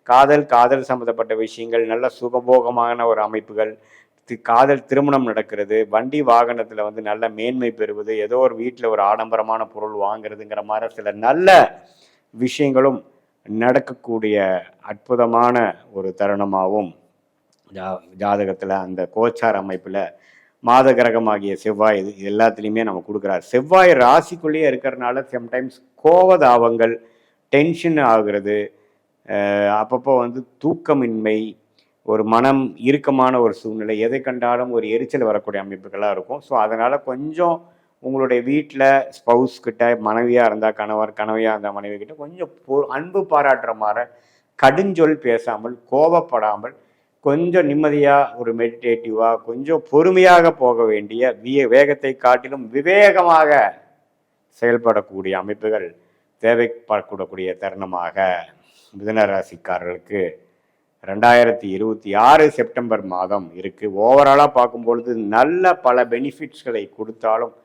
காதல் சம்மந்தப்பட்ட விஷயங்கள், நல்ல சுகபோகமான ஒரு அமைப்புகள், காதல் திருமணம் நடக்கிறது, வண்டி வாகனத்தில் வந்து நல்ல மேன்மை பெறுவது, ஏதோ ஒரு வீட்டில் ஒரு ஆடம்பரமான பொருள் வாங்குறதுங்கிற மாதிரி சில நல்ல விஷயங்களும் நடக்கக்கூடிய அற்புதமான ஒரு தருணமாகவும் ஜாதகத்தில் அந்த கோச்சார அமைப்பில் மாத கிரகமாகிய செவ்வாய் இது எல்லாத்துலேயுமே நம்ம கொடுக்குறாரு. செவ்வாய் ராசிக்குள்ளேயே இருக்கிறதுனால சம்டைம்ஸ் கோவதாபங்கள், டென்ஷன் ஆகுறது, அப்பப்போ வந்து தூக்கமின்மை, ஒரு மனம் இறுக்கமான ஒரு சூழ்நிலை, எதை கண்டாலும் ஒரு எரிச்சல் வரக்கூடிய அமைப்புகளாக இருக்கும். ஸோ அதனால் கொஞ்சம் உங்களுடைய வீட்டில் ஸ்பவுஸ் கிட்ட, மனைவியாக இருந்தால் கணவர், கணவியாக இருந்தால் மனைவி கிட்ட கொஞ்சம் அன்பு பாராட்டுற மாதிரி கடுஞ்சொல் பேசாமல், கோபப்படாமல், கொஞ்சம் நிம்மதியாக ஒரு மெடிடேட்டிவாக கொஞ்சம் பொறுமையாக போக வேண்டிய வேகத்தை காட்டிலும் விவேகமாக செயல்படக்கூடிய அமைப்புகள் தேவைப்படக்கூடிய தருணமாக மிதுன ராசிக்காரர்களுக்கு 2026 செப்டம்பர் மாதம் இருக்குது. ஓவராலாக பார்க்கும்பொழுது நல்ல பல பெனிஃபிட்ஸ்களை கொடுத்தாலும்